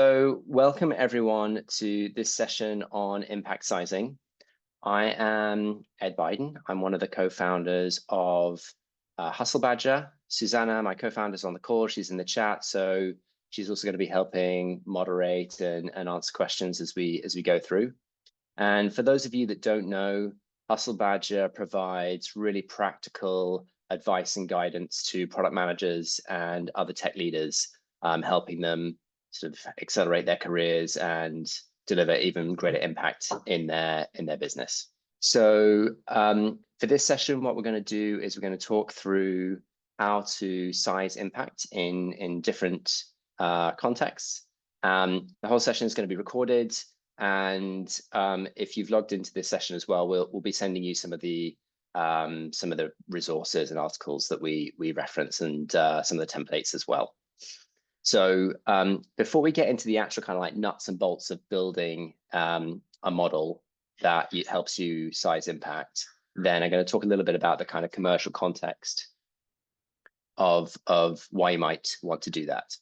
So welcome everyone to this session on impact sizing. I am Ed Biden. I'm one of the co-founders of Hustle Badger. Susanna, my co-founder, is on the call. She's in the chat, so she's also going to be helping moderate and answer questions as we go through. And for those of you that don't know, Hustle Badger provides really practical advice and guidance to product managers and other tech leaders, helping them sort of accelerate their careers and deliver even greater impact in their business. So for this session, what we're going to do is we're going to talk through how to size impact in different contexts. The whole session is going to be recorded, and if you've logged into this session as well, we'll be sending you some of the resources and articles that we reference, and some of the templates as well. So before we get into the actual kind of like nuts and bolts of building a model that helps you size impact, then I'm going to talk a little bit about the kind of commercial context of why you might want to do that.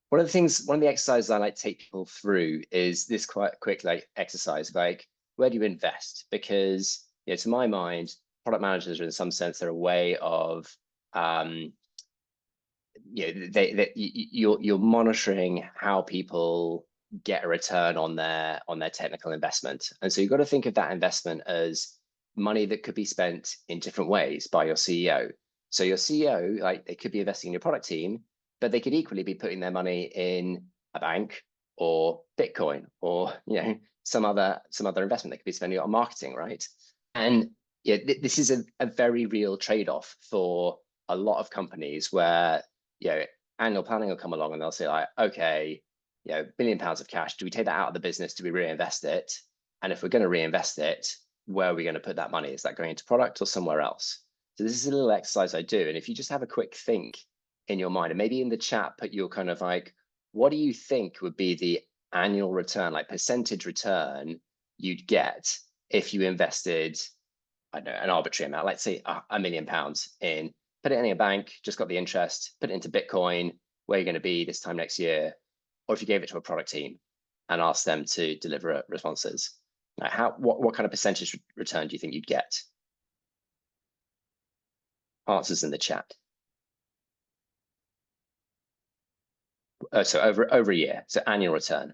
One of the exercises I like to take people through is this quite quick exercise, like where do you invest? Because to my mind, product managers are in some sense they're a way of you're monitoring how people get a return on their technical investment, and so you've got to think of that investment as money that could be spent in different ways by your CEO. So your CEO, like, they could be investing in your product team, but they could equally be putting their money in a bank or Bitcoin or some other investment they could be spending on marketing, right? And this is a very real trade-off for a lot of companies where annual planning will come along and they'll say like, okay, £1 billion of cash, do we take that out of the business? Do we reinvest it? And if we're going to reinvest it, where are we going to put that money? Is that going into product or somewhere else? So this is a little exercise I do. And if you just have a quick think in your mind, and maybe in the chat, put your kind of like, what do you think would be the annual return, like percentage return you'd get if you invested, I don't know, an arbitrary amount, let's say £1 million in, put it in a bank, just got the interest, put it into Bitcoin, where you're going to be this time next year, or if you gave it to a product team and asked them to deliver responses, like what kind of percentage return do you think you'd get? Answers in the chat. So over a year, so annual return.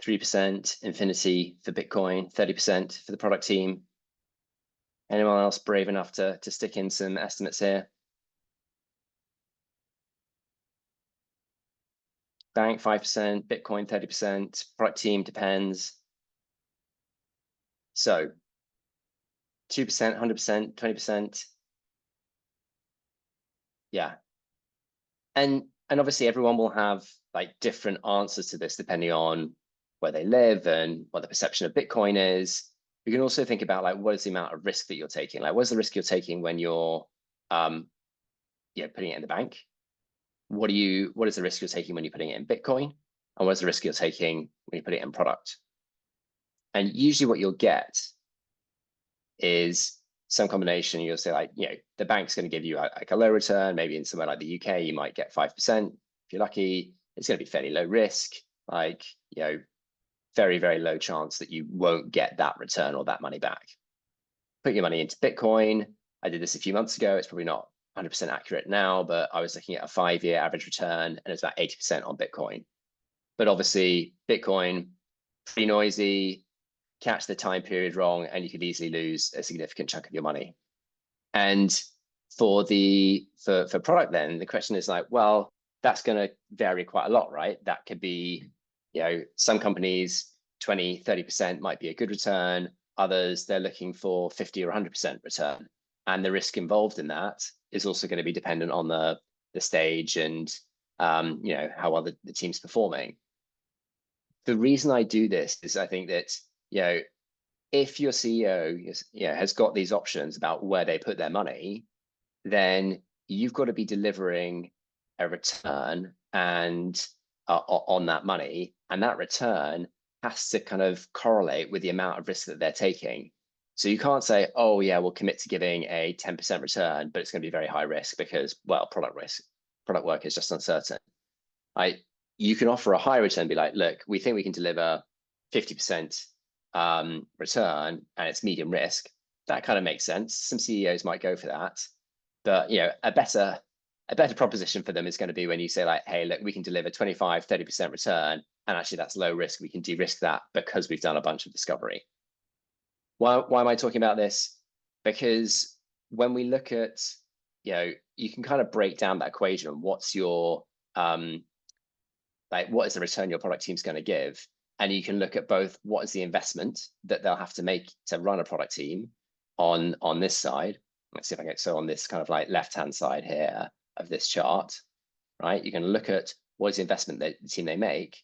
%, infinity for Bitcoin, 30% for the product team. Anyone else brave enough to stick in some estimates here? Bank 5%, Bitcoin 30%, product team depends. So 2%, 100%, 20%. Yeah. And obviously everyone will have like different answers to this depending on where they live and what the perception of Bitcoin is. You can also think about like, what is the amount of risk that you're taking? Like, what's the risk you're taking when you're putting it in the bank? What is the risk you're taking when you're putting it in Bitcoin? And what is the risk you're taking when you put it in product? And usually what you'll get is some combination. You'll say like, the bank's going to give you like a low return. Maybe in somewhere like the UK, you might get 5%. If you're lucky, it's going to be fairly low risk, like, very, very low chance that you won't get that return or that money back. Put your money into Bitcoin. I did this a few months ago. It's probably not 100% accurate now, but I was looking at a 5-year average return, and it's about 80% on Bitcoin. But obviously, Bitcoin, pretty noisy, catch the time period wrong, and you could easily lose a significant chunk of your money. And for product, then the question is like, well, that's going to vary quite a lot, right? That could be, some companies 20, 30% might be a good return. Others, they're looking for 50 or 100% return. And the risk involved in that is also going to be dependent on the stage and how well the team's performing. The reason I do this is I think that if your CEO has got these options about where they put their money, then you've got to be delivering a return and on that money, and that return has to kind of correlate with the amount of risk that they're taking. So you can't say, oh yeah, we'll commit to giving a 10% return, but it's going to be very high risk because, well, product work is just uncertain. You can offer a high return, be like, look, we think we can deliver 50% return and it's medium risk. That kind of makes sense. Some CEOs might go for that, but a better proposition for them is going to be when you say like, hey, look, we can deliver 25, 30% return, and actually that's low risk. We can de-risk that because we've done a bunch of discovery. Why am I talking about this? Because when we look at, you can kind of break down that equation. What's your what is the return your product team's going to give? And you can look at both what is the investment that they'll have to make to run a product team on this side. Let's see if I can get so on this kind of like left-hand side here of this chart, right? You can look at what is the investment that the team they make,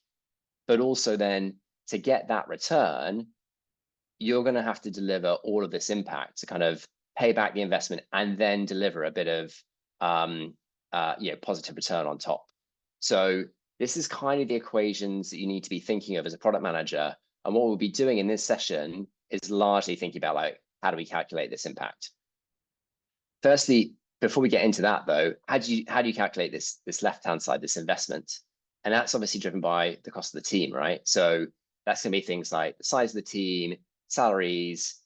but also then to get that return, you're going to have to deliver all of this impact to kind of pay back the investment and then deliver a bit of positive return on top. So this is kind of the equations that you need to be thinking of as a product manager. And what we'll be doing in this session is largely thinking about like, how do we calculate this impact? Firstly, before we get into that though, how do you calculate this left-hand side, this investment? And that's obviously driven by the cost of the team, right? So that's going to be things like the size of the team, salaries,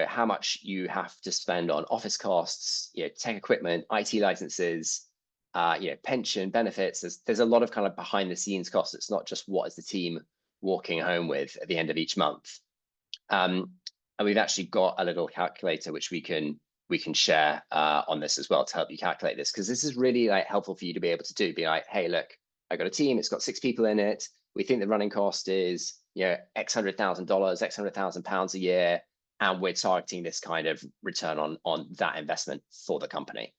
how much you have to spend on office costs, tech equipment, IT licenses, pension benefits. There's a lot of kind of behind the scenes costs. It's not just what is the team walking home with at the end of each month. And we've actually got a little calculator which we can share on this as well to help you calculate this, because this is really like helpful for you to be able to do. Be like, hey, look, I got a team. It's got 6 people in it. We think the running cost is X $100,000, X £100,000 a year, and we're targeting this kind of return on that investment for the company.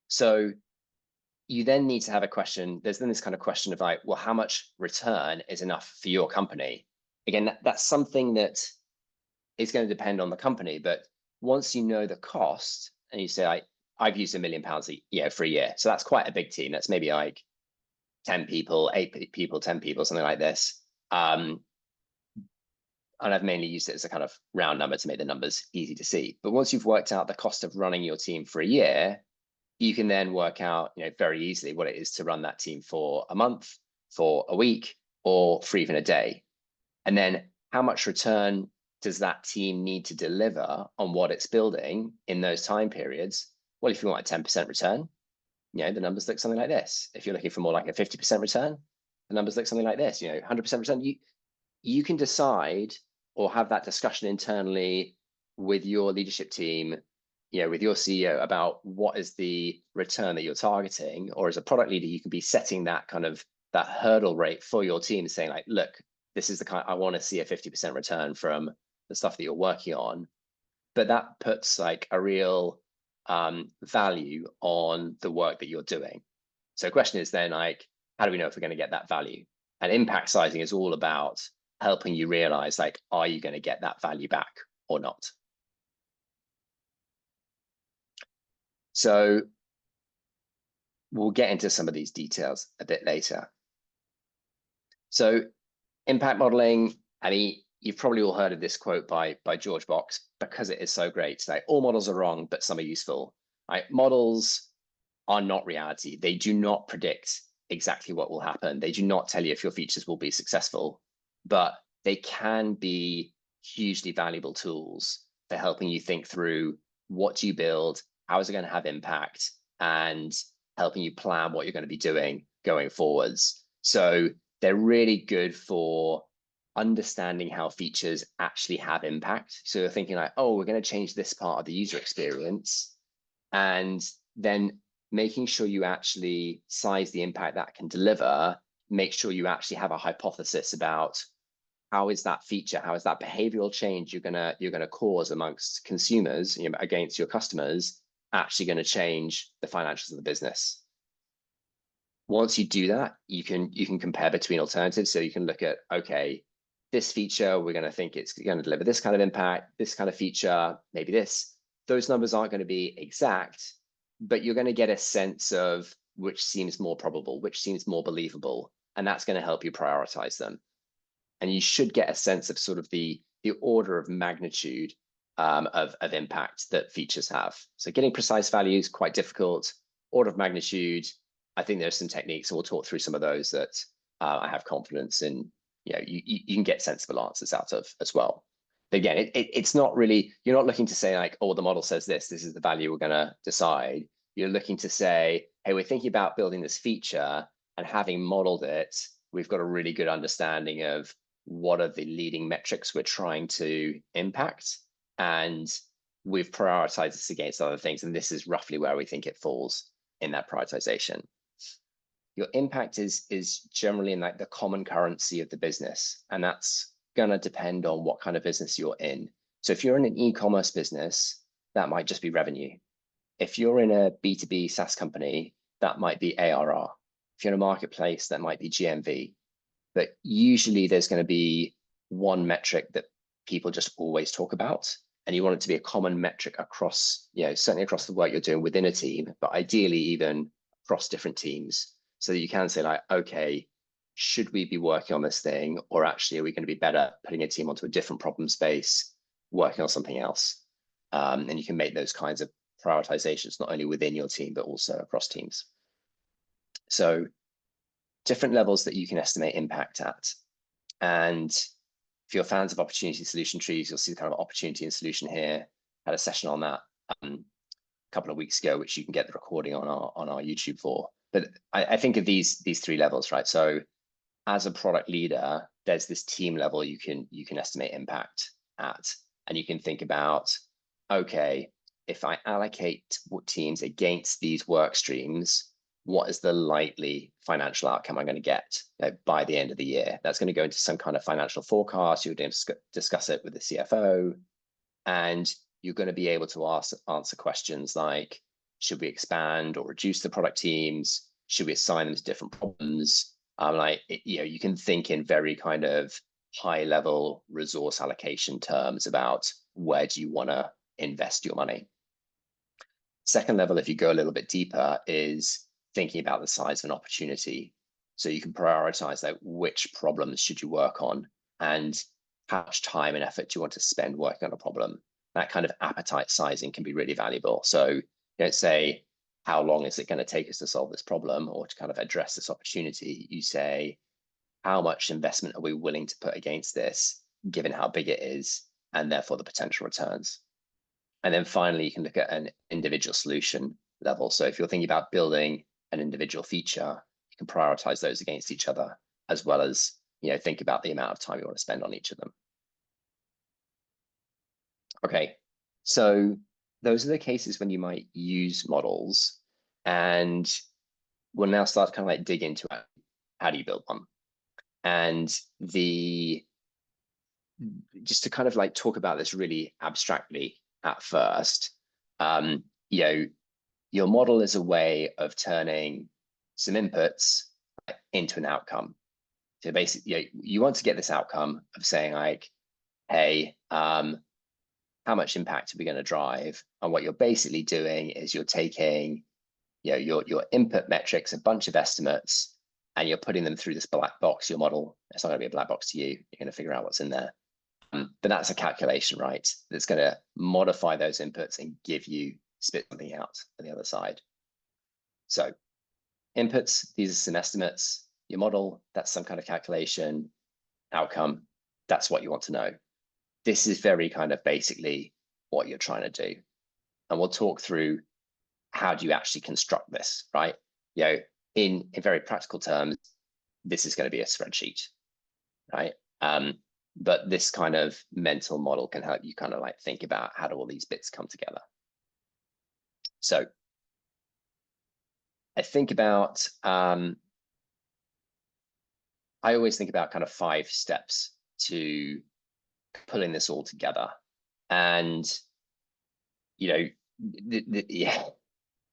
So you then need to have a question. There's then this kind of question of like, well, how much return is enough for your company? Again, that's something that is going to depend on the company. But once you know the cost and you say, I've used £1 million for a year. So that's quite a big team. That's maybe like 10 people, 8 people, 10 people, something like this. And I've mainly used it as a kind of round number to make the numbers easy to see. But once you've worked out the cost of running your team for a year, you can then work out very easily what it is to run that team for a month, for a week, or for even a day. And then how much return does that team need to deliver on what it's building in those time periods? Well, if you want a 10% return, the numbers look something like this. If you're looking for more like a 50% return, the numbers look something like this. 100% return. You can decide or have that discussion internally with your leadership team, with your CEO about what is the return that you're targeting. Or as a product leader, you can be setting that kind of that hurdle rate for your team, saying like, look, this is the kind I want to see a 50% return from the stuff that you're working on. But that puts like a real value on the work that you're doing. So the question is then like, how do we know if we're going to get that value? And impact sizing is all about helping you realize like, are you going to get that value back or not? So we'll get into some of these details a bit later. So impact modeling, I mean, you've probably all heard of this quote by George Box, because it is so great. It's like, all models are wrong, but some are useful. Right? Models are not reality. They do not predict exactly what will happen. They do not tell you if your features will be successful, but they can be hugely valuable tools for helping you think through what do you build, how is it going to have impact, and helping you plan what you're going to be doing going forwards. So they're really good for understanding how features actually have impact. So you're thinking like, oh, we're going to change this part of the user experience, and then making sure you actually size the impact that can deliver, make sure you actually have a hypothesis about how is that feature, how is that behavioral change you're gonna cause amongst consumers, against your customers, actually going to change the financials of the business. Once you do that, you can compare between alternatives. So you can look at, okay, this feature, we're going to think it's going to deliver this kind of impact, this kind of feature, maybe this. Those numbers aren't going to be exact, but you're going to get a sense of which seems more probable, which seems more believable, and that's going to help you prioritize them. And you should get a sense of sort of the order of magnitude of impact that features have. So getting precise values, quite difficult. Order of magnitude, I think there's some techniques, and we'll talk through some of those that I have confidence in. You can get sensible answers out of as well. But again, it's not really, you're not looking to say like, oh, the model says this is the value we're going to decide. You're looking to say, hey, we're thinking about building this feature, and having modeled it, we've got a really good understanding of what are the leading metrics we're trying to impact, and we've prioritized this against other things, and this is roughly where we think it falls in that prioritization. Your impact is generally in like the common currency of the business, and that's going to depend on what kind of business you're in. So if you're in an e-commerce business, that might just be revenue. If you're in a B2B SaaS company, that might be ARR. If you're in a marketplace, that might be GMV. But usually there's going to be one metric that people just always talk about, and you want it to be a common metric across, certainly across the work you're doing within a team, but ideally even across different teams, so that you can say like, okay, should we be working on this thing, or actually are we going to be better putting a team onto a different problem space, working on something else? And you can make those kinds of prioritizations, not only within your team, but also across teams. So different levels that you can estimate impact at. And if you're fans of opportunity solution trees, you'll see kind of opportunity and solution here. Had a session on that a couple of weeks ago, which you can get the recording on our YouTube for. But I think of these three levels, right? So as a product leader, there's this team level you can estimate impact at, and you can think about, okay, if I allocate teams against these work streams, what is the likely financial outcome I'm going to get by the end of the year? That's going to go into some kind of financial forecast. You're going to discuss it with the CFO, and you're going to be able to answer questions like, should we expand or reduce the product teams? Should we assign them to different problems? You can think in very kind of high level resource allocation terms about where do you want to invest your money. Second level, if you go a little bit deeper, is thinking about the size of an opportunity. So you can prioritize like which problems should you work on, and how much time and effort do you want to spend working on a problem. That kind of appetite sizing can be really valuable. So don't say, how long is it going to take us to solve this problem or to kind of address this opportunity? You say, how much investment are we willing to put against this, given how big it is, and therefore the potential returns. And then finally, you can look at an individual solution level. So if you're thinking about building an individual feature, you can prioritize those against each other, as well as think about the amount of time you want to spend on each of them. Okay, so those are the cases when you might use models, and we'll now start to kind of like dig into it. How do you build one? And just to kind of like talk about this really abstractly at first, your model is a way of turning some inputs into an outcome. So basically, you want to get this outcome of saying like, hey, how much impact are we going to drive? And what you're basically doing is you're taking your input metrics, a bunch of estimates, and you're putting them through this black box, your model. It's not going to be a black box to you. You're going to figure out what's in there. But that's a calculation, right? That's going to modify those inputs and spit something out on the other side. So inputs, these are some estimates. Your model, that's some kind of calculation. Outcome, that's what you want to know. This is very kind of basically what you're trying to do. And we'll talk through how do you actually construct this, right? In very practical terms, this is going to be a spreadsheet, right? But this kind of mental model can help you kind of like think about how do all these bits come together. So I think about, I always think about kind of 5 steps to pulling this all together. And,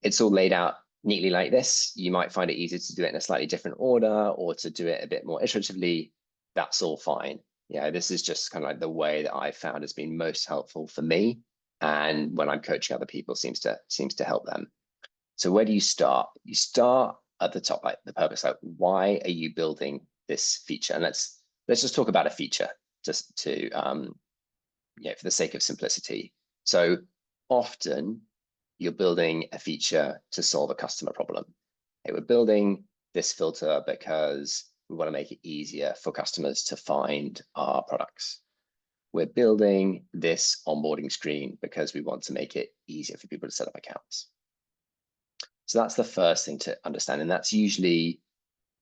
it's all laid out neatly like this. You might find it easier to do it in a slightly different order or to do it a bit more iteratively. That's all fine. This is just kind of like the way that I found has been most helpful for me. And when I'm coaching other people, seems to help them. So where do you start? You start at the top, like the purpose, like why are you building this feature? And let's just talk about a feature just to for the sake of simplicity. So often you're building a feature to solve a customer problem. Okay, we're building this filter because we want to make it easier for customers to find our products. We're building this onboarding screen because we want to make it easier for people to set up accounts. So that's the first thing to understand. And that's usually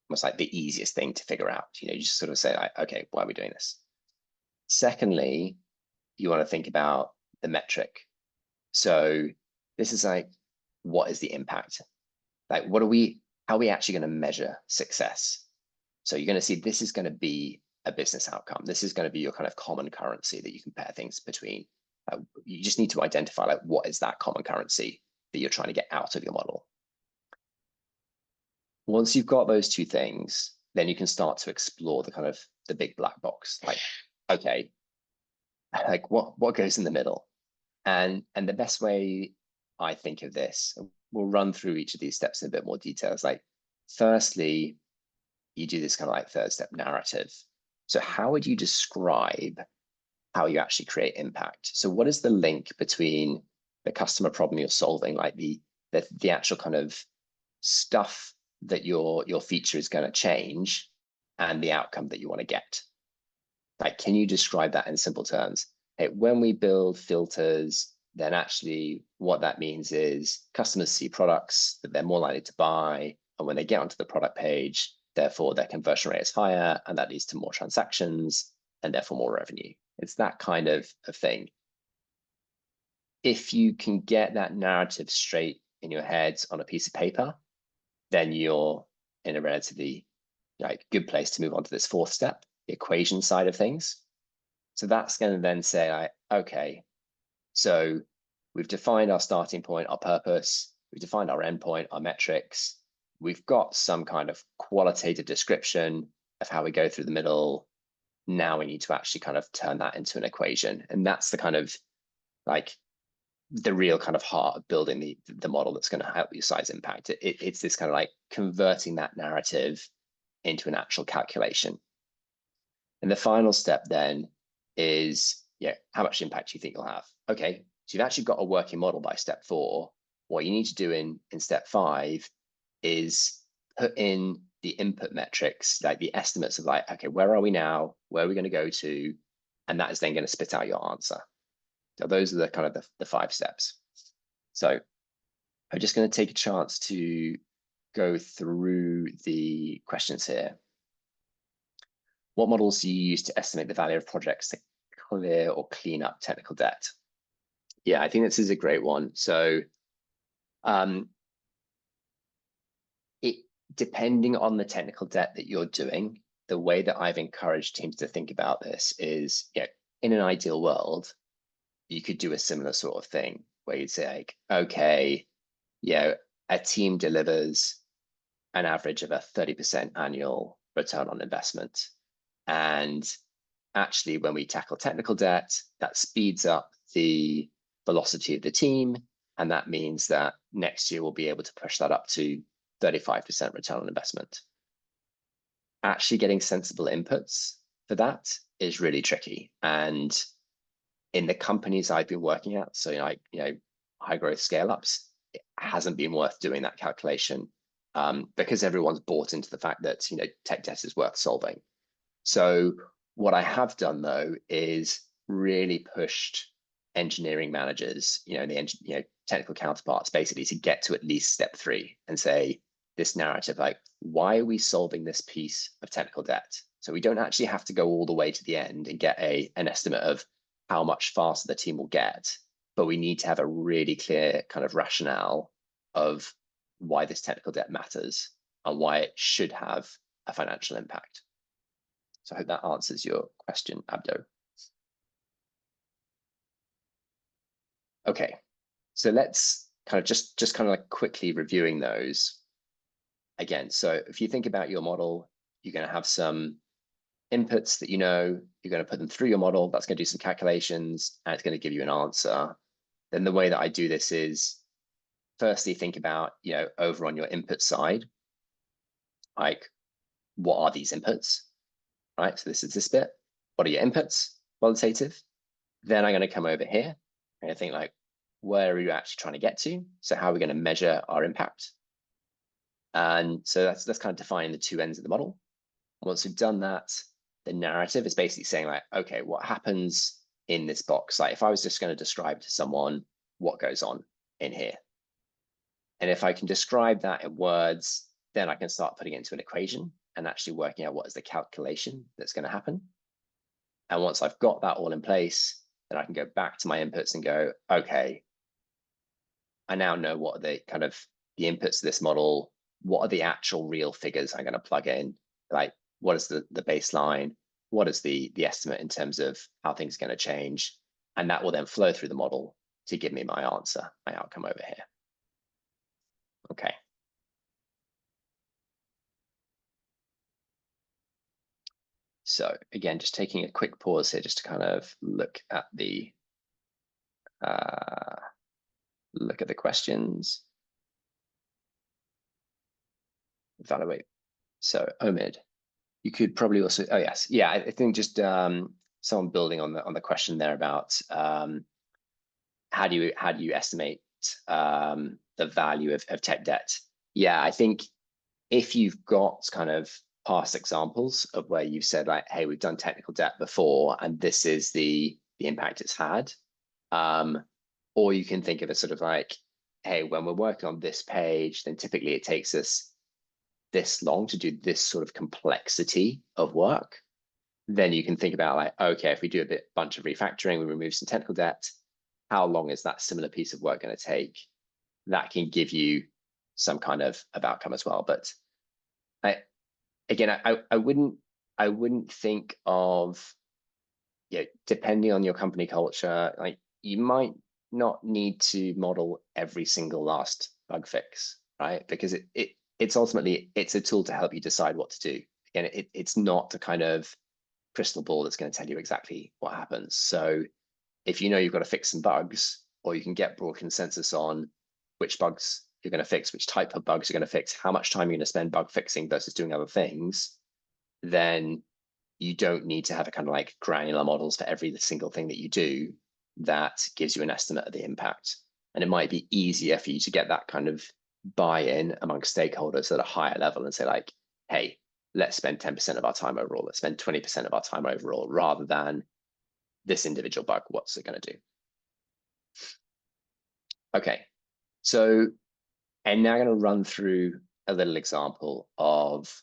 almost like the easiest thing to figure out. You just sort of say, like, okay, why are we doing this? Secondly, you want to think about the metric. So this is like, what is the impact? Like, how are we actually going to measure success? So you're going to see this is going to be a business outcome. This is going to be your kind of common currency that you compare things between. You just need to identify like what is that common currency that you're trying to get out of your model. Once you've got those two things, then you can start to explore the kind of the big black box. Like, okay, like what goes in the middle? And the best way I think of this, we'll run through each of these steps in a bit more detail. It's like, firstly, you do this kind of like third step narrative. So how would you describe how you actually create impact? So what is the link between the customer problem you're solving, like the actual kind of stuff that your feature is going to change, and the outcome that you want to get? Like, can you describe that in simple terms? Hey, when we build filters, then actually what that means is customers see products that they're more likely to buy, and when they get onto the product page, therefore their conversion rate is higher, and that leads to more transactions and therefore more revenue. It's that kind of thing. If you can get that narrative straight in your head on a piece of paper, then you're in a relatively good place to move on to this fourth step, the equation side of things. So that's going to then say, okay, so we've defined our starting point, our purpose, we've defined our endpoint, our metrics, we've got some kind of qualitative description of how we go through the middle. Now we need to actually kind of turn that into an equation. And that's the kind of like the real kind of heart of building the model that's going to help you size impact. It's this kind of like converting that narrative into an actual calculation. And the final step then is, how much impact do you think you'll have? Okay, so you've actually got a working model by step 4. What you need to do in step 5 is put in the input metrics, like the estimates of like, okay, where are we now? Where are we going to go to? And that is then going to spit out your answer. So those are the kind of the 5 steps. So I'm just going to take a chance to go through the questions here. What models do you use to estimate the value of projects to clear or clean up technical debt? Yeah, I think this is a great one. So depending on the technical debt that you're doing, the way that I've encouraged teams to think about this is, in an ideal world, you could do a similar sort of thing where you'd say, like, okay, a team delivers an average of a 30% annual return on investment. And actually, when we tackle technical debt, that speeds up the velocity of the team. And that means that next year we'll be able to push that up to 35% return on investment. Actually getting sensible inputs for that is really tricky. And in the companies I've been working at, so high growth scale ups, it hasn't been worth doing that calculation because everyone's bought into the fact that tech debt is worth solving. So what I have done though is really pushed engineering managers, the technical counterparts, basically to get to at least step 3 and say this narrative, like, why are we solving this piece of technical debt? So we don't actually have to go all the way to the end and get an estimate of how much faster the team will get, but we need to have a really clear kind of rationale of why this technical debt matters and why it should have a financial impact. So I hope that answers your question, Abdo. Okay, so let's kind of just kind of like quickly reviewing those again. So if you think about your model, you're going to have some inputs that you're going to put them through your model. That's going to do some calculations, and it's going to give you an answer. Then the way that I do this is firstly think about, over on your input side, like what are these inputs, right? So this is this bit. What are your inputs, qualitative? Then I'm going to come over here and I think like, where are you actually trying to get to? So how are we going to measure our impact? And so that's kind of defining the two ends of the model. Once we've done that, the narrative is basically saying like, okay, what happens in this box? Like if I was just going to describe to someone what goes on in here. And if I can describe that in words, then I can start putting it into an equation and actually working out what is the calculation that's going to happen. And once I've got that all in place, then I can go back to my inputs and go, okay, I now know what are the kind of the inputs to this model. What are the actual real figures I'm going to plug in? Like, what is the baseline? What is the estimate in terms of how things are going to change? And that will then flow through the model to give me my answer, my outcome over here. Okay. So again, just taking a quick pause here just to kind of look at the questions. Evaluate. So Omid, you could probably also, oh yes, yeah, I think just someone building on the question there about how do you estimate the value of tech debt? Yeah, I think if you've got kind of past examples of where you've said like, hey, we've done technical debt before, and this is the impact it's had, or you can think of it sort of like, hey, when we're working on this page, then typically it takes us this long to do this sort of complexity of work. Then you can think about like, okay, if we do a bunch of refactoring, we remove some technical debt, how long is that similar piece of work going to take? That can give you some kind of outcome as well. But I wouldn't think of, depending on your company culture, like you might not need to model every single last bug fix, right? Because it's ultimately, it's a tool to help you decide what to do. Again, it's not the kind of crystal ball that's going to tell you exactly what happens. So if you know you've got to fix some bugs, or you can get broad consensus on which bugs you're going to fix, which type of bugs you're going to fix, how much time you're going to spend bug fixing versus doing other things, then you don't need to have a kind of like granular models for every single thing that you do. That gives you an estimate of the impact. And it might be easier for you to get that kind of buy-in amongst stakeholders at a higher level and say like, hey, let's spend 10% of our time overall, let's spend 20% of our time overall, rather than this individual bug, what's it going to do? Okay, so I'm now going to run through a little example of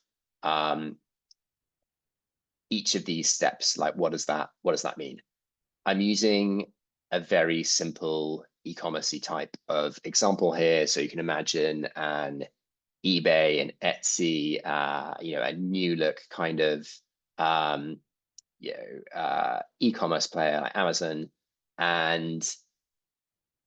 each of these steps. Like, what does that mean? I'm using a very simple e-commerce type of example here. So you can imagine an eBay and Etsy, a new look kind of e-commerce player like Amazon. And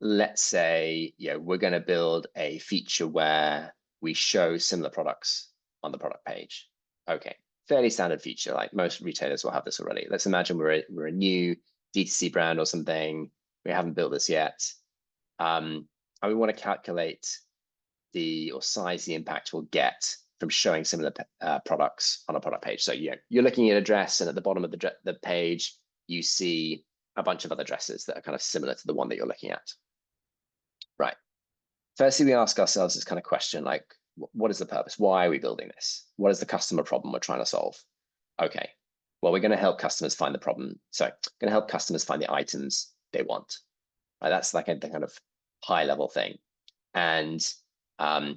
let's say, we're going to build a feature where we show similar products on the product page. Okay, fairly standard feature, like most retailers will have this already. Let's imagine we're a new D2C brand or something. We haven't built this yet. And we want to calculate or size the impact we'll get from showing similar products on a product page. So you're looking at a dress, and at the bottom of the page, you see a bunch of other dresses that are kind of similar to the one that you're looking at. Right. Firstly, we ask ourselves this kind of question, like, what is the purpose? Why are we building this? What is the customer problem we're trying to solve? Okay, well, we're going to help customers find the problem. So going to help customers find the items they want. Right? That's like the kind of high level thing. And they're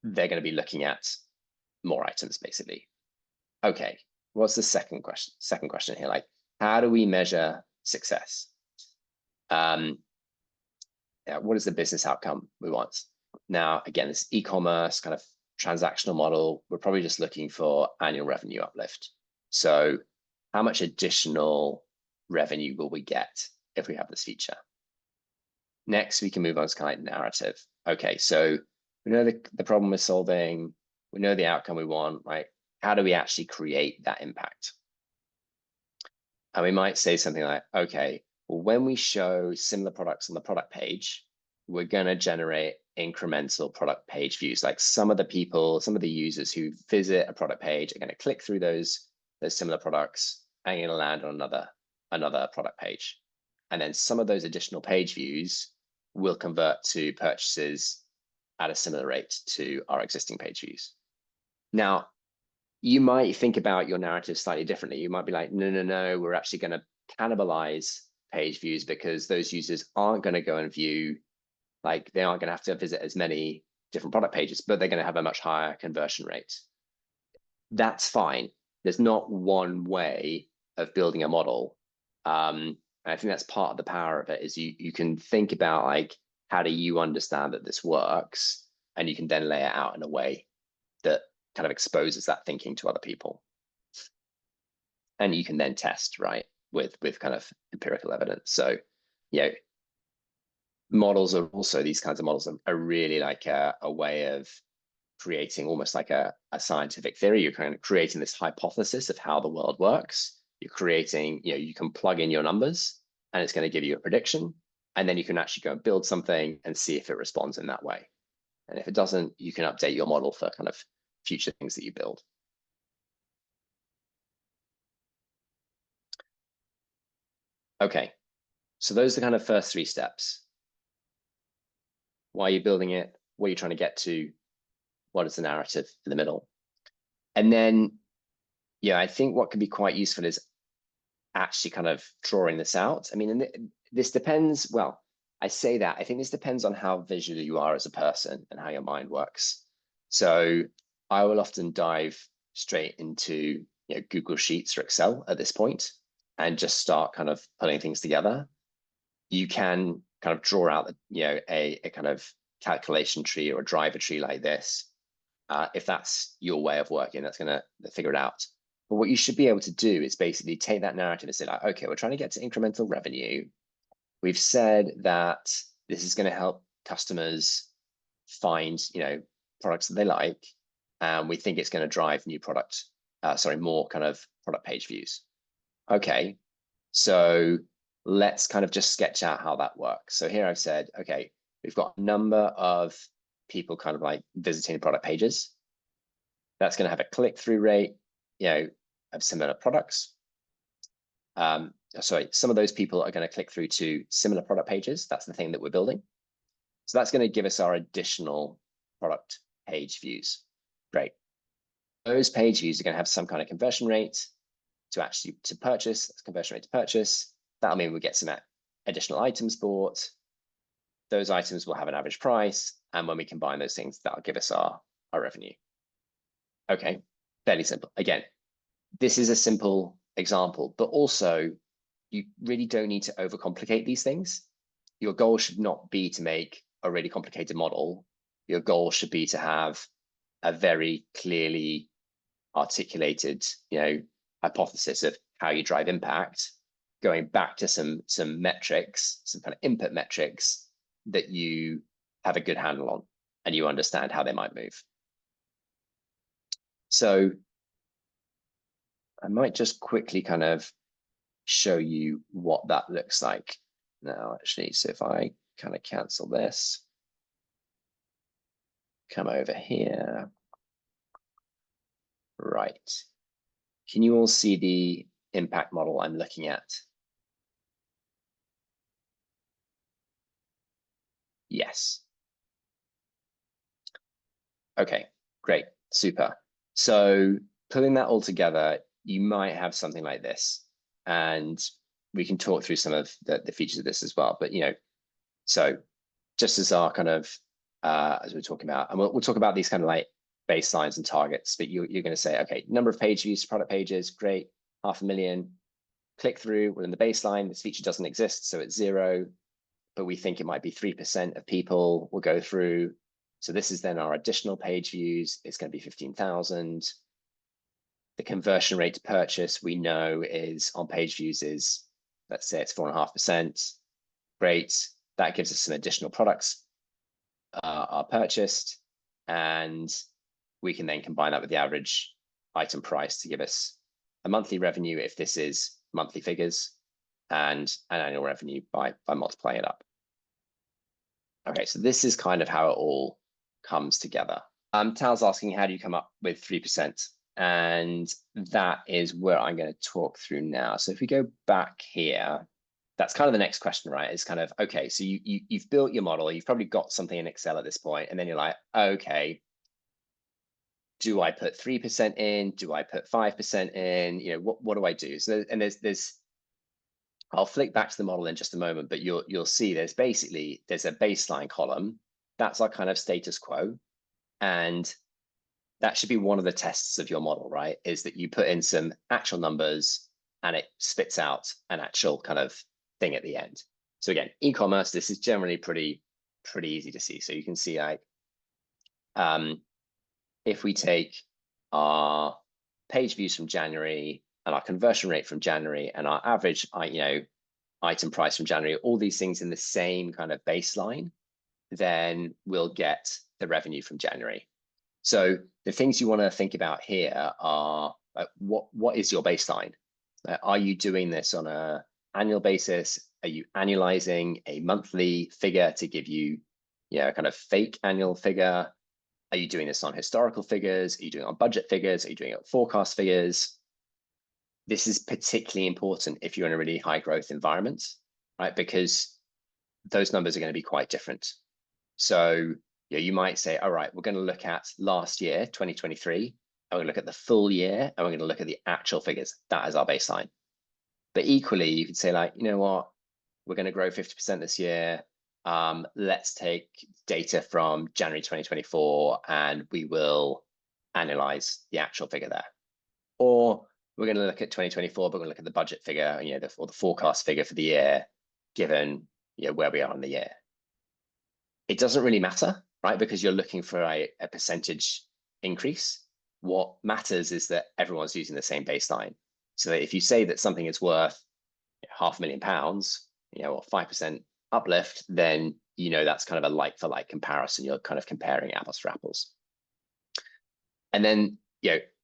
going to be looking at more items, basically. Okay, what's the second question? Second question here, like, how do we measure success? What is the business outcome we want? Now, again, this e-commerce kind of transactional model, we're probably just looking for annual revenue uplift. So how much additional revenue will we get if we have this feature? Next, we can move on to kind of narrative. Okay, so we know the problem we're solving, we know the outcome we want, right? How do we actually create that impact? And we might say something like, okay, well, when we show similar products on the product page, we're going to generate incremental product page views. Like some of the people, some of the users who visit a product page are going to click through those similar products and going to land on another product page. And then some of those additional page views will convert to purchases at a similar rate to our existing page views. Now, you might think about your narrative slightly differently. You might be like, no, we're actually going to cannibalize page views because those users aren't going to go and view, like they aren't going to have to visit as many different product pages, but they're going to have a much higher conversion rate. That's fine. There's not one way of building a model. And I think that's part of the power of it is you can think about like, how do you understand that this works? And you can then lay it out in a way that kind of exposes that thinking to other people. And you can then test, right, with kind of empirical evidence. So, you know, models are also, these kinds of models are really like a way of creating almost like a scientific theory. You're kind of creating this hypothesis of how the world works. You're creating, you know, you can plug in your numbers and it's going to give you a prediction. And then you can actually go and build something and see if it responds in that way. And if it doesn't, you can update your model for kind of future things that you build. Okay, so those are the kind of first 3 steps. Why are you building it? What are you trying to get to? What is the narrative in the middle? And then, yeah, I think what can be quite useful is actually kind of drawing this out. I mean, and this depends, well, I say that, I think this depends on how visual you are as a person and how your mind works. So I will often dive straight into, you know, Google Sheets or Excel at this point and just start kind of putting things together. You can kind of draw out, you know, a kind of calculation tree or a driver tree like this. If that's your way of working, that's going to figure it out. But what you should be able to do is basically take that narrative and say, like, okay, we're trying to get to incremental revenue. We've said that this is going to help customers find, you know, products that they like, and we think it's going to drive new product, more kind of product page views. Okay, so let's kind of just sketch out how that works. So here I've said, okay, we've got a number of people kind of like visiting product pages. That's going to have a click-through rate, you know, of similar products. Some of those people are going to click through to similar product pages. That's the thing that we're building. So that's going to give us our additional product page views. Great. Those page views are going to have some kind of conversion rate to purchase. That's conversion rate to purchase. That'll mean we get some additional items bought. Those items will have an average price. And when we combine those things, that'll give us our revenue. Okay, fairly simple. Again, this is a simple example, but also you really don't need to overcomplicate these things. Your goal should not be to make a really complicated model. Your goal should be to have a very clearly articulated, you know, hypothesis of how you drive impact, going back to some metrics, some kind of input metrics that you have a good handle on and you understand how they might move. So I might just quickly kind of show you what that looks like now, actually. So if I kind of cancel this, come over here. Right. Can you all see the impact model I'm looking at? Yes. Okay, great, super. So putting that all together, you might have something like this, and we can talk through some of the features of this as well. But, you know, so just as our kind of, as we're talking about, and we'll talk about these kind of like baselines and targets, but you're going to say, okay, number of page views, product pages, great, 500,000. Click through, we're in the baseline, this feature doesn't exist, so it's 0, but we think it might be 3% of people will go through. So this is then our additional page views. It's going to be 15,000. The conversion rate to purchase we know is on page views is, let's say it's 4.5%. Great. That gives us some additional products are purchased, and we can then combine that with the average item price to give us a monthly revenue if this is monthly figures, and an annual revenue by multiplying it up. Okay, so this is kind of how it all comes together. Tal's asking, how do you come up with 3%? And that is where I'm going to talk through now. So if we go back here, that's kind of the next question, right? It's kind of, okay, so you've built your model, you've probably got something in Excel at this point, and then you're like, okay, do I put 3% in? Do I put 5% in? You know, what do I do? So there's I'll flick back to the model in just a moment, but you'll see there's a baseline column. That's our kind of status quo. And that should be one of the tests of your model, right? Is that you put in some actual numbers and it spits out an actual kind of thing at the end. So again, e-commerce, this is generally pretty easy to see. So you can see like, if we take our page views from January and our conversion rate from January and our average, item price from January, all these things in the same kind of baseline, then we'll get the revenue from January. So the things you want to think about here are what is your baseline? Are you doing this on an annual basis? Are you annualizing a monthly figure to give you, a kind of fake annual figure? Are you doing this on historical figures? Are you doing it on budget figures? Are you doing it on forecast figures? This is particularly important if you're in a really high growth environment, right? Because those numbers are going to be quite different. So you might say, all right, we're going to look at last year, 2023, and we're going to look at the full year, and we're going to look at the actual figures. That is our baseline. But equally, you could say like, you know what, we're going to grow 50% this year. Let's take data from January 2024 and we will analyze the actual figure there. Or we're going to look at 2024, but we're going to look at the budget figure, or the forecast figure for the year, given where we are in the year. It doesn't really matter, right? Because you're looking for a percentage increase. What matters is that everyone's using the same baseline. So that if you say that something is worth £500,000, or 5% uplift, then that's kind of a like for like comparison. You're kind of comparing apples to apples. And then,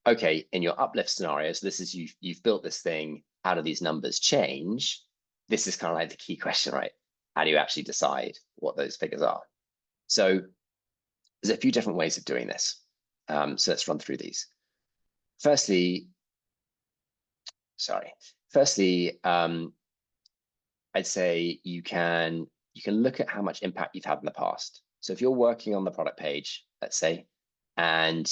okay, in your uplift scenarios, this is you've built this thing. How do these numbers change? This is kind of like the key question, right? How do you actually decide what those figures are? So there's a few different ways of doing this. So let's run through these. Firstly, I'd say you can look at how much impact you've had in the past. So if you're working on the product page, let's say, and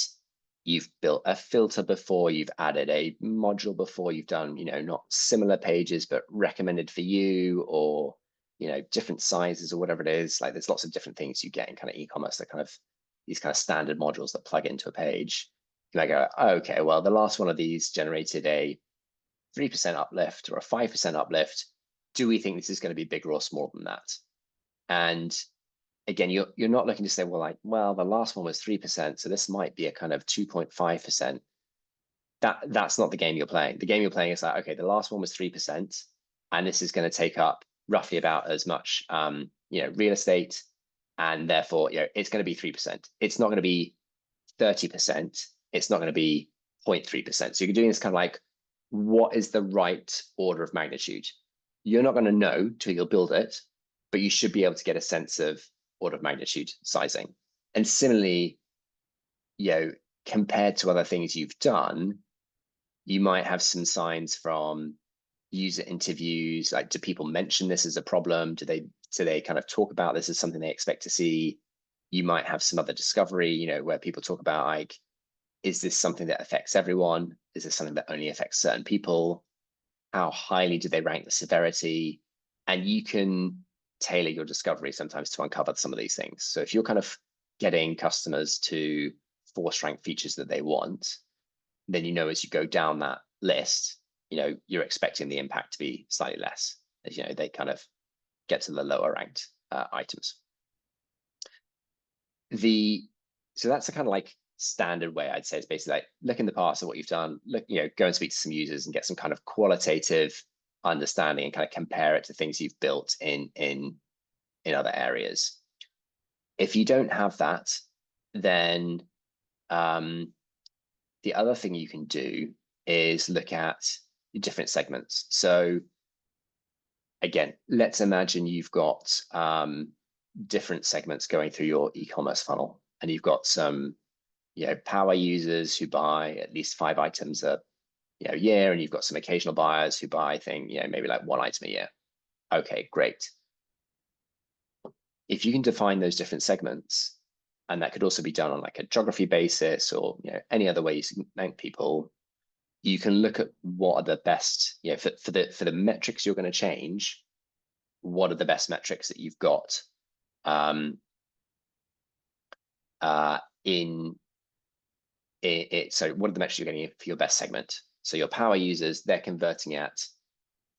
you've built a filter before, you've added a module before, you've done, not similar pages, but recommended for you, or, different sizes or whatever it is. Like there's lots of different things you get in kind of e-commerce, that kind of these kind of standard modules that plug into a page. You might go, oh, okay, well, the last one of these generated a 3% uplift or a 5% uplift. Do we think this is going to be bigger or smaller than that? And again, you're not looking to say, well, the last one was 3%, so this might be a kind of 2.5%. That's not the game you're playing. The game you're playing is like, okay, the last one was 3%, and this is going to take up roughly about as much, real estate, and therefore, it's going to be 3%. It's not going to be 30%. It's not going to be 0.3%. So you're doing this kind of like, what is the right order of magnitude? You're not going to know till you'll build it, but you should be able to get a sense of order of magnitude sizing. And similarly, compared to other things you've done, you might have some signs from user interviews. Like, do people mention this as a problem? Do they kind of talk about this as something they expect to see? You might have some other discovery, where people talk about like, is this something that affects everyone? Is this something that only affects certain people? How highly do they rank the severity? And you can tailor your discovery sometimes to uncover some of these things. So if you're kind of getting customers to force rank features that they want, then as you go down that list, you're expecting the impact to be slightly less as they kind of get to the lower ranked items. So that's a kind of like standard way, I'd say. It's basically like, look in the past at what you've done, go and speak to some users and get some kind of qualitative understanding and kind of compare it to things you've built in other areas. If you don't have that, then the other thing you can do is look at different segments. So again, let's imagine you've got different segments going through your e-commerce funnel, and you've got some, power users who buy at least 5 items a year, and you've got some occasional buyers who buy maybe like 1 item a year. Okay, great. If you can define those different segments, and that could also be done on like a geography basis or any other way you segment people, you can look at what are the best, for the metrics you're going to change, what are the best metrics that you've got in it. So what are the metrics you're getting for your best segment? So your power users, they're converting at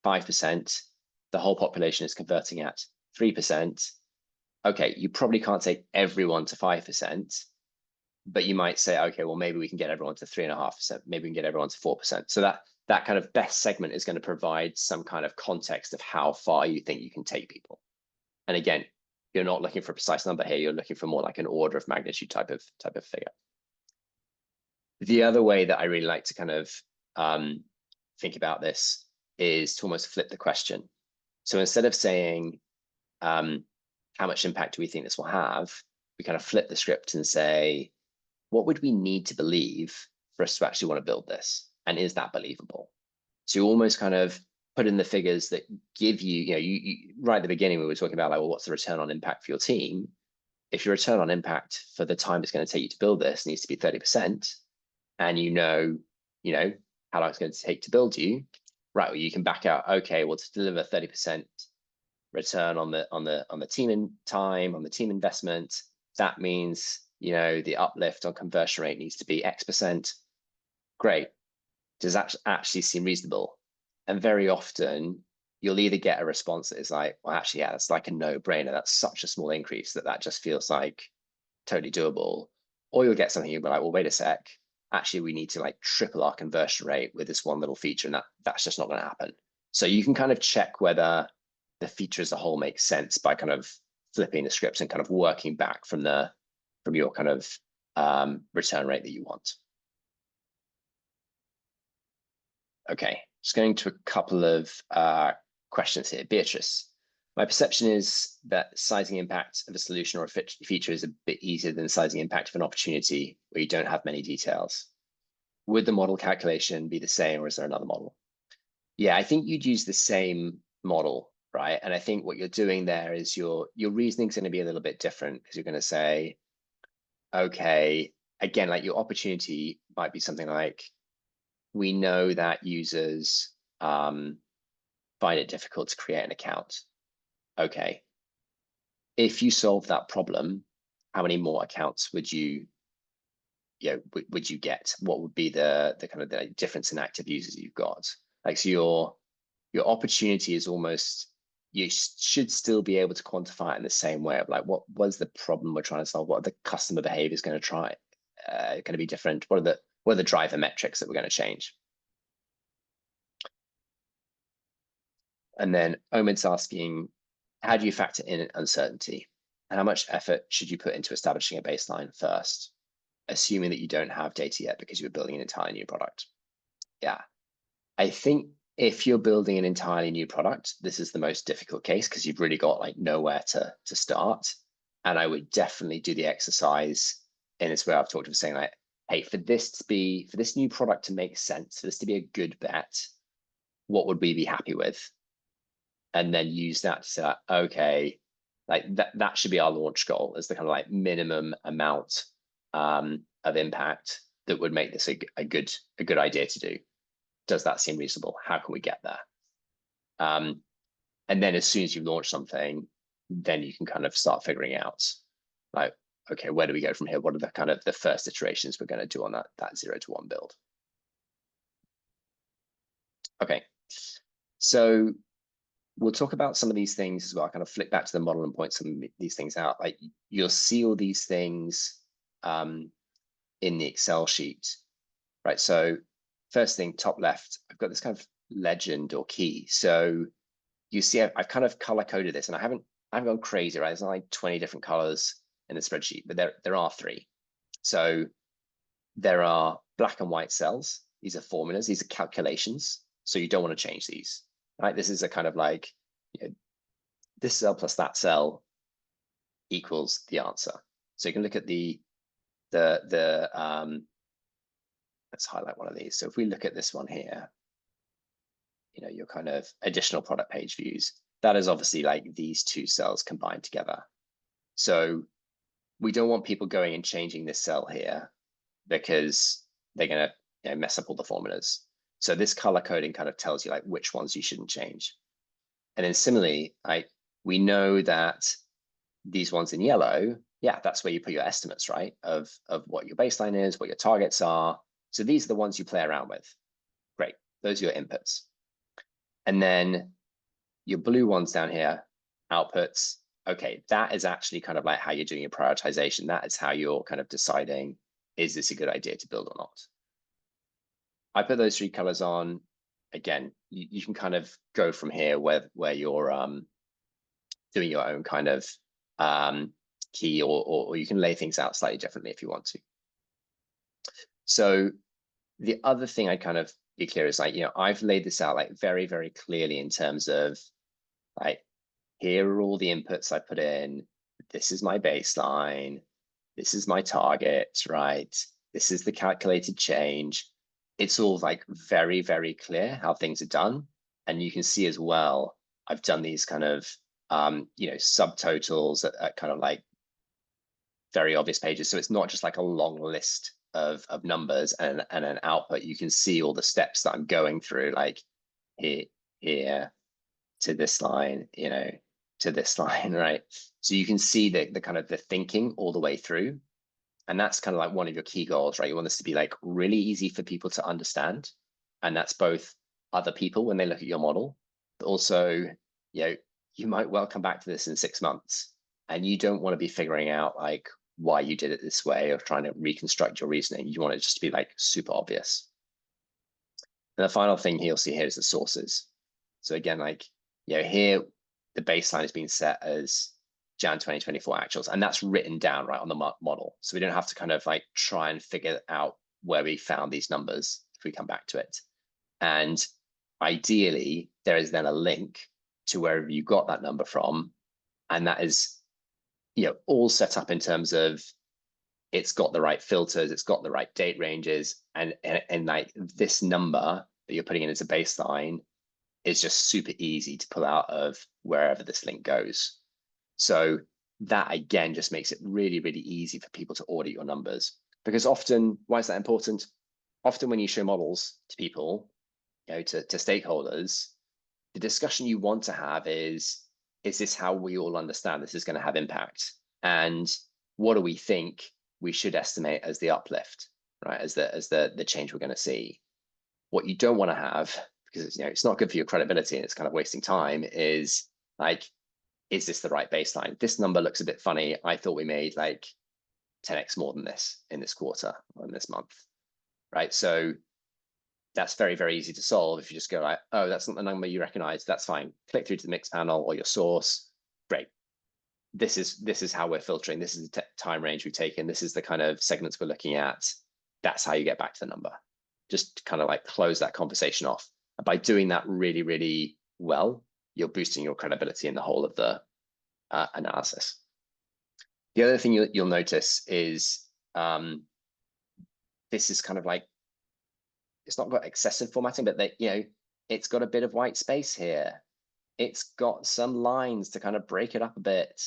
5%. The whole population is converting at 3%. Okay, you probably can't take everyone to 5%, but you might say, okay, well, maybe we can get everyone to 3.5%. Maybe we can get everyone to 4%. So that kind of best segment is going to provide some kind of context of how far you think you can take people. And again, you're not looking for a precise number here. You're looking for more like an order of magnitude type of figure. The other way that I really like to kind of think about this is to almost flip the question. So instead of saying, how much impact do we think this will have, we kind of flip the script and say, what would we need to believe for us to actually want to build this? And is that believable? So you almost kind of put in the figures that give you, right at the beginning, we were talking about like, well, what's the return on impact for your team? If your return on impact for the time it's going to take you to build this needs to be 30%, and you know how long it's going to take to build you, right? Well, you can back out, okay, well, to deliver 30% return on the team in time, on the team investment, that means the uplift on conversion rate needs to be X%. Great. Does that actually seem reasonable? And very often you'll either get a response that is like, well, actually, yeah, that's like a no-brainer. That's such a small increase that just feels like totally doable. Or you'll get something you'll be like, well, wait a sec. Actually, we need to like triple our conversion rate with this one little feature, and that's just not going to happen. So you can kind of check whether the feature as a whole makes sense by kind of flipping the scripts and kind of working back from your kind of return rate that you want. Okay, just going to a couple of questions here. Beatrice, my perception is that sizing impact of a solution or a feature is a bit easier than sizing impact of an opportunity where you don't have many details. Would the model calculation be the same, or is there another model? Yeah, I think you'd use the same model, right? And I think what you're doing there is your reasoning is going to be a little bit different, because you're going to say, okay, again, like your opportunity might be something like, we know that users find it difficult to create an account. Okay, if you solve that problem, how many more accounts would you get? What would be the kind of the difference in active users you've got? Like, so your opportunity is almost, you should still be able to quantify it in the same way of like, what was the problem we're trying to solve? What are the customer behaviors going to be different? What are the driver metrics that we're going to change? And then Omid's asking, how do you factor in uncertainty? How much effort should you put into establishing a baseline first, assuming that you don't have data yet because you're building an entirely new product? Yeah, I think if you're building an entirely new product, this is the most difficult case, because you've really got like nowhere to start. And I would definitely do the exercise in this way I've talked about, saying like, hey, for this new product to make sense, for this to be a good bet, what would we be happy with? And then use that to say, like, okay, like that should be our launch goal, as the kind of like minimum amount of impact that would make this a good idea to do. Does that seem reasonable? How can we get there? And then as soon as you launch something, then you can kind of start figuring out like, okay, where do we go from here? What are the kind of the first iterations we're going to do on that 0 to 1 build? Okay, so we'll talk about some of these things as well. I kind of flick back to the model and point some of these things out. Like, you'll see all these things in the Excel sheet, right? So first thing, top left, I've got this kind of legend or key. So you see, I've kind of color coded this, and I haven't gone crazy, right? There's like 20 different colors in the spreadsheet, but there are 3. So there are black and white cells. These are formulas. These are calculations. So you don't want to change these, right? This is a kind of like, this cell plus that cell equals the answer. So you can look at let's highlight one of these. So if we look at this one here, you know, your kind of additional product page views, that is obviously like these two cells combined together. So we don't want people going and changing this cell here because they're going to mess up all the formulas. So this color coding kind of tells you like which ones you shouldn't change. And then similarly, we know that these ones in yellow, yeah, that's where you put your estimates, right? Of what your baseline is, what your targets are. So these are the ones you play around with. Great, those are your inputs. And then your blue ones down here, outputs. Okay, that is actually kind of like how you're doing your prioritization. That is how you're kind of deciding, is this a good idea to build or not? I put those three colors on. Again, you can kind of go from here where you're doing your own kind of key, or you can lay things out slightly differently if you want to. So the other thing I kind of be clear is like, you know, I've laid this out like very, very clearly in terms of like, here are all the inputs I put in. This is my baseline. This is my target, right? This is the calculated change. It's all like very, very clear how things are done. And you can see as well, I've done these kind of, you know, subtotals at kind of like very obvious pages. So it's not just like a long list of numbers and an output. You can see all the steps that I'm going through, like here to this line, you know, to this line, right? So you can see the kind of the thinking all the way through. And that's kind of like one of your key goals, right? You want this to be like really easy for people to understand. And that's both other people when they look at your model, but also, you know, you might well come back to this in 6 months and you don't want to be figuring out like why you did it this way or trying to reconstruct your reasoning. You want it just to be like super obvious. And the final thing you'll see here is the sources. So again, like, you know, here the baseline has been set as Jan 2024 actuals, and that's written down right on the model. So we don't have to kind of like try and figure out where we found these numbers if we come back to it. And ideally, there is then a link to wherever you got that number from. And that is, you know, all set up in terms of it's got the right filters, it's got the right date ranges, and like this number that you're putting in as a baseline is just super easy to pull out of wherever this link goes. So that again just makes it really, really easy for people to audit your numbers. Because often, why is that important? Often when you show models to people, you know, to stakeholders, the discussion you want to have is this how we all understand this is going to have impact? And what do we think we should estimate as the uplift, right? As the change we're going to see. What you don't want to have, because you know it's not good for your credibility and it's kind of wasting time, is like, is this the right baseline? This number looks a bit funny. I thought we made like 10x more than this in this quarter or in this month, right? So that's very, very easy to solve if you just go like, oh, that's not the number you recognize. That's fine. Click through to the mix panel or your source. Great. This is how we're filtering. This is the time range we've taken. This is the kind of segments we're looking at. That's how you get back to the number. Just kind of like close that conversation off. And by doing that really, really well, you're boosting your credibility in the whole of the analysis. The other thing you'll notice is this is kind of like, it's not got excessive formatting, but you know, it's got a bit of white space here. It's got some lines to kind of break it up a bit.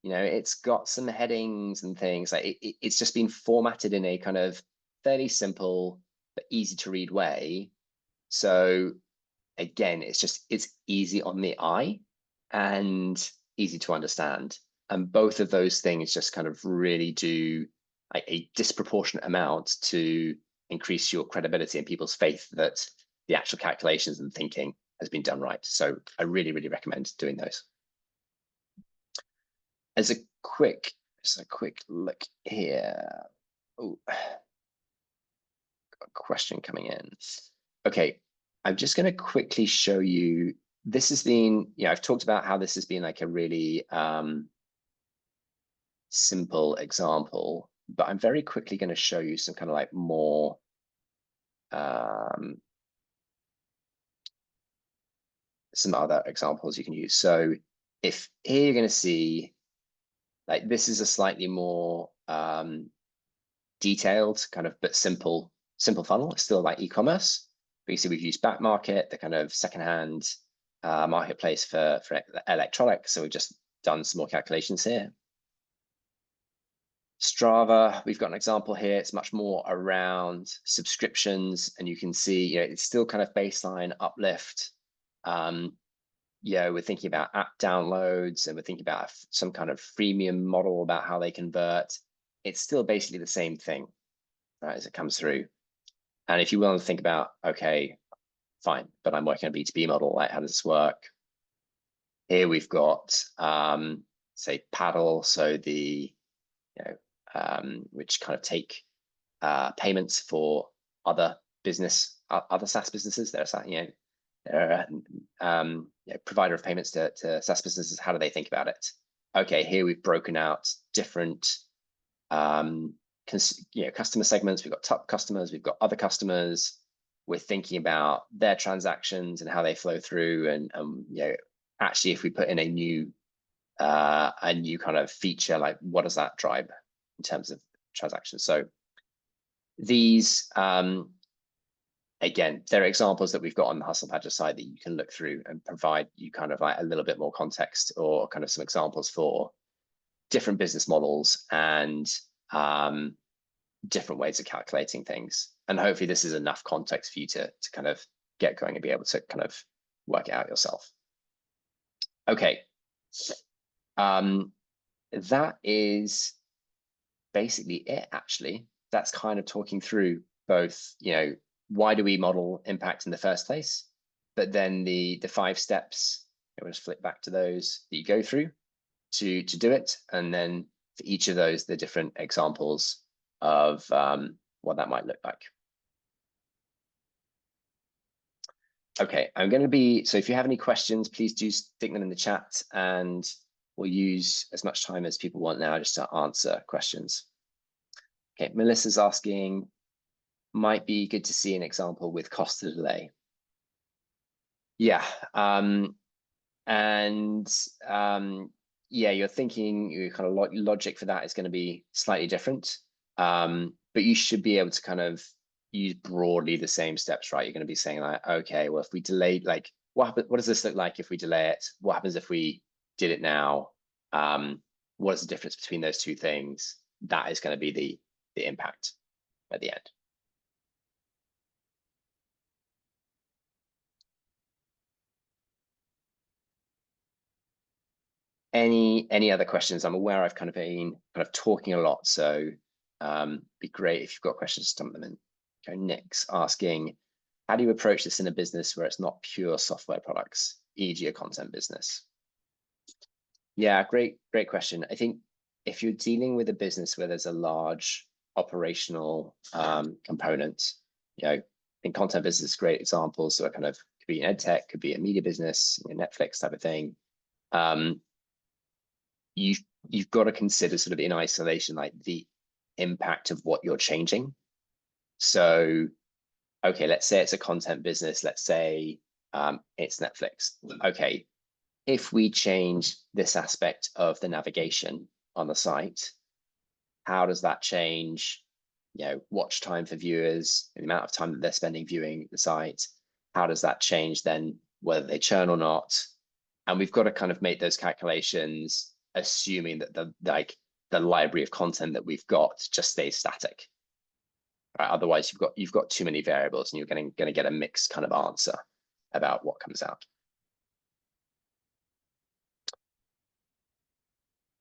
You know, it's got some headings and things. Like it's just been formatted in a kind of fairly simple but easy to read way. So again, it's easy on the eye and easy to understand. And both of those things just kind of really do like a disproportionate amount to increase your credibility and people's faith that the actual calculations and thinking has been done right. So I really, really recommend doing those. As a quick look here. Oh, got a question coming in. Okay, I'm just going to quickly show you. This has been, you know, I've talked about how this has been like a really simple example, but I'm very quickly going to show you some kind of like more some other examples you can use. So if here you're going to see like this is a slightly more detailed kind of, but simple funnel. It's still like e-commerce. But you see, we've used Back Market, the kind of secondhand marketplace for electronics. So we've just done some more calculations here. Strava, we've got an example here. It's much more around subscriptions, and you can see, it's still kind of baseline uplift. We're thinking about app downloads, and we're thinking about some kind of freemium model about how they convert. It's still basically the same thing, right, as it comes through. And if you want to think about, okay, fine, but I'm working on a B2B model, like how does this work? Here we've got, say, Paddle, so the, which kind of take payments for other SaaS businesses. They're a provider of payments to SaaS businesses. How do they think about it? Okay, here we've broken out different customer segments. We've got top customers, we've got other customers. We're thinking about their transactions and how they flow through, and actually, if we put in a new kind of feature, like what does that drive in terms of transactions? So these, again, they're examples that we've got on the Hustle Badger side that you can look through and provide you kind of like a little bit more context, or kind of some examples for different business models and different ways of calculating things. And hopefully this is enough context for you to kind of get going and be able to kind of work it out yourself. Okay. That is basically it, actually. That's kind of talking through both, why do we model impact in the first place? But then the 5 steps, we'll just flip back to those that you go through to do it. And then for each of those, the different examples of what that might look like. Okay, I'm going to be, so if you have any questions, please do stick them in the chat, and we'll use as much time as people want now just to answer questions. Okay, Melissa's asking, might be good to see an example with cost of delay. Yeah, you're thinking your kind of logic for that is going to be slightly different, but you should be able to kind of use broadly the same steps, right? You're going to be saying like, okay, well, if we delay, like, what does this look like if we delay it? What happens if we did it now? What is the difference between those two things? That is going to be the impact at the end. Any other questions? I'm aware I've kind of been talking a lot, so be great if you've got questions, dump them in. Okay, Nick's asking, how do you approach this in a business where it's not pure software products, e.g. a content business? Yeah, great question. I think if you're dealing with a business where there's a large operational component, in content business, great examples. So it kind of could be an ed tech, could be a media business, Netflix type of thing. You've got to consider sort of in isolation, like the impact of what you're changing. So, okay, let's say it's a content business. Let's say it's Netflix. Okay, if we change this aspect of the navigation on the site, how does that change, watch time for viewers, the amount of time that they're spending viewing the site? How does that change then whether they churn or not? And we've got to kind of make those calculations, assuming that the library of content that we've got just stays static. Right? Otherwise, you've got too many variables, and you're going to get a mixed kind of answer about what comes out.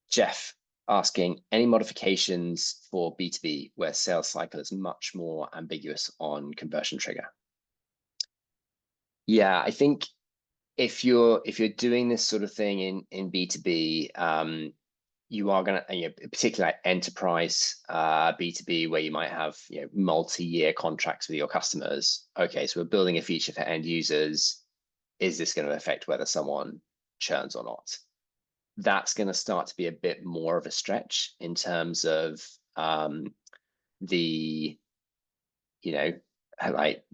Jeff asking, any modifications for B2B where sales cycle is much more ambiguous on conversion trigger? Yeah, I think if you're doing this sort of thing in B2B, you are going to, particularly like enterprise B2B, where you might have multi-year contracts with your customers. Okay, so we're building a feature for end users. Is this going to affect whether someone churns or not? That's going to start to be a bit more of a stretch in terms of the, like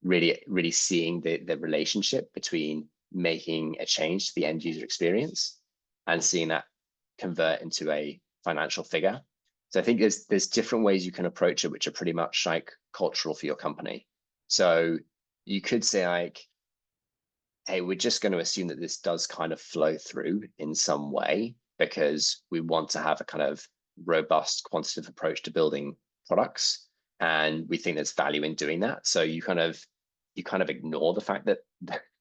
really seeing the relationship between making a change to the end user experience and seeing that convert into a financial figure. So I think there's different ways you can approach it, which are pretty much like cultural for your company. So you could say like, hey, we're just going to assume that this does kind of flow through in some way because we want to have a kind of robust quantitative approach to building products. And we think there's value in doing that. So you kind of ignore the fact that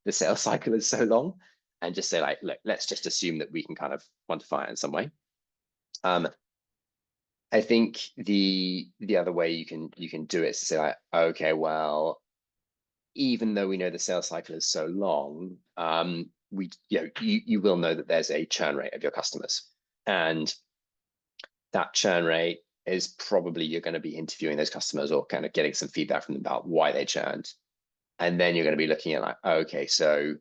the sales cycle is so long and just say like, look, let's just assume that we can kind of quantify it in some way. I think the other way you can do it is to say like, okay, well, even though we know the sales cycle is so long, you will know that there's a churn rate of your customers, and that churn rate is probably you're going to be interviewing those customers or kind of getting some feedback from them about why they churned, and then you're going to be looking at like, okay, so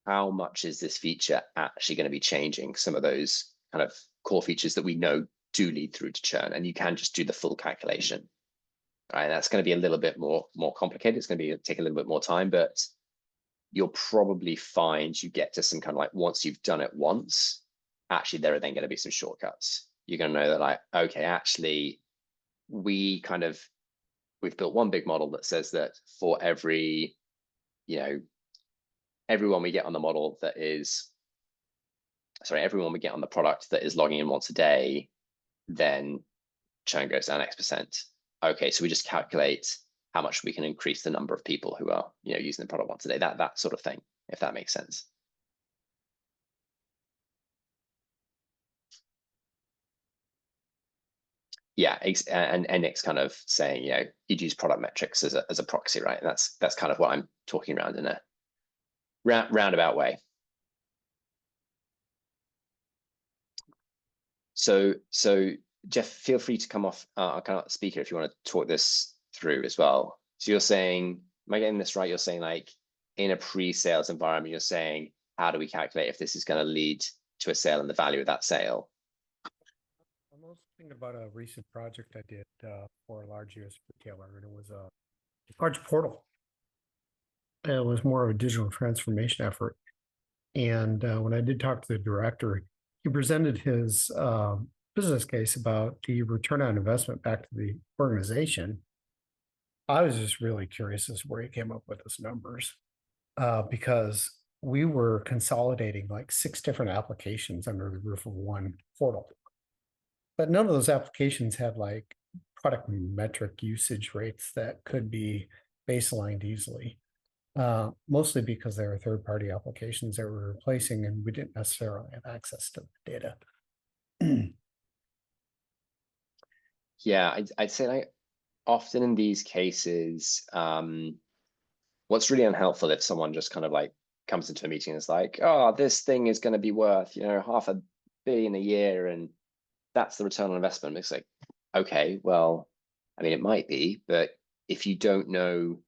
how much is this feature actually going to be changing some of those kind of core features that we know do lead through to churn, and you can just do the full calculation. Right, that's going to be a little bit more complicated. It's going to take a little bit more time, but you'll probably find you get to some kind of like, once you've done it once, actually there are then going to be some shortcuts. You're going to know that like, okay, actually we've built one big model that says that for everyone we get on the model everyone we get on the product that is logging in once a day, then churn goes down X%. Okay, so we just calculate how much we can increase the number of people who are using the product once a day, that sort of thing, if that makes sense. Yeah, and Nick's kind of saying, you'd use product metrics as a proxy, right? And that's kind of what I'm talking around in a roundabout way. So Jeff, feel free to come off kind of speaker if you want to talk this through as well. So you're saying, am I getting this right? You're saying like in a pre-sales environment, you're saying, how do we calculate if this is going to lead to a sale and the value of that sale? I'm also thinking about a recent project I did for a large US retailer, and it was a large portal. It was more of a digital transformation effort. And when I did talk to the director, he presented his business case about the return on investment back to the organization. I was just really curious as to where he came up with his numbers because we were consolidating like 6 different applications under the roof of one portal. But none of those applications had like product metric usage rates that could be baselined easily. Mostly because they were third-party applications that we're replacing, and we didn't necessarily have access to the data. Yeah, I'd say like often in these cases, what's really unhelpful if someone just kind of like comes into a meeting and is like, oh, this thing is going to be worth, $500 million a year, and that's the return on investment. It's like, okay, well, I mean, it might be, but if you don't know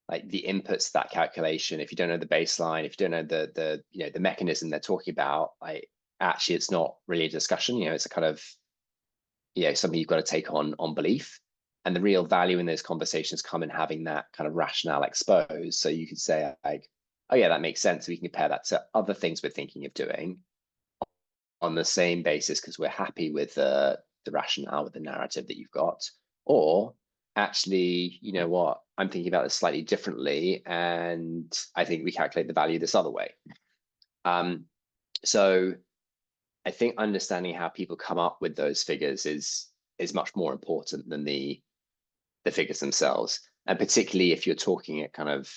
like the inputs to that calculation, if you don't know the baseline, if you don't know the mechanism they're talking about, like actually it's not really a discussion. It's a kind of something you've got to take on belief. And the real value in those conversations come in having that kind of rationale exposed. So you could say like, oh yeah, that makes sense. We can compare that to other things we're thinking of doing on the same basis because we're happy with the rationale, with the narrative that you've got. Or actually, you know what, I'm thinking about this slightly differently, and I think we calculate the value this other way. So I think understanding how people come up with those figures is much more important than the figures themselves. And particularly if you're talking at kind of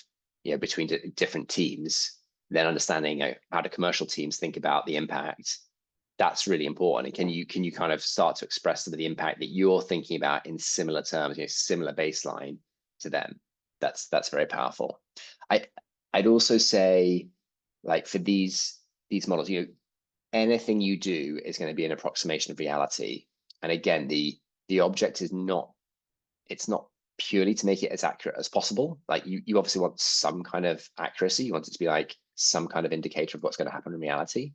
between different teams, then understanding how do commercial teams think about the impact, that's really important. And can you kind of start to express some of the impact that you're thinking about in similar terms, similar baseline to them? That's very powerful. I'd also say, like for these models, anything you do is going to be an approximation of reality. And again, the object is not purely to make it as accurate as possible. Like you obviously want some kind of accuracy. You want it to be like some kind of indicator of what's going to happen in reality.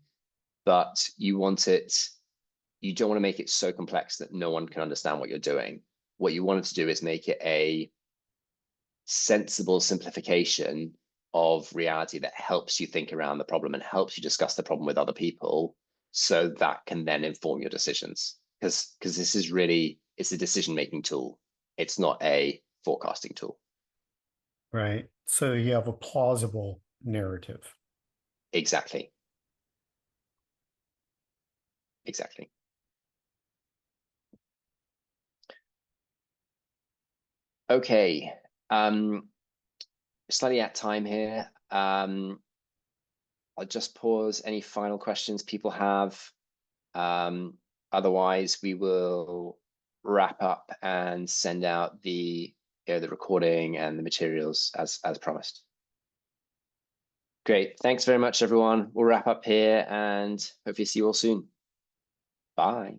But you don't want to make it so complex that no one can understand what you're doing. What you want it to do is make it a sensible simplification of reality that helps you think around the problem and helps you discuss the problem with other people so that can then inform your decisions. Because this is really, it's a decision-making tool. It's not a forecasting tool. Right. So you have a plausible narrative. Exactly. Exactly. Okay. Slightly at time here. I'll just pause any final questions people have. Otherwise, we will wrap up and send out the recording and the materials as promised. Great. Thanks very much, everyone. We'll wrap up here and hopefully see you all soon. Bye.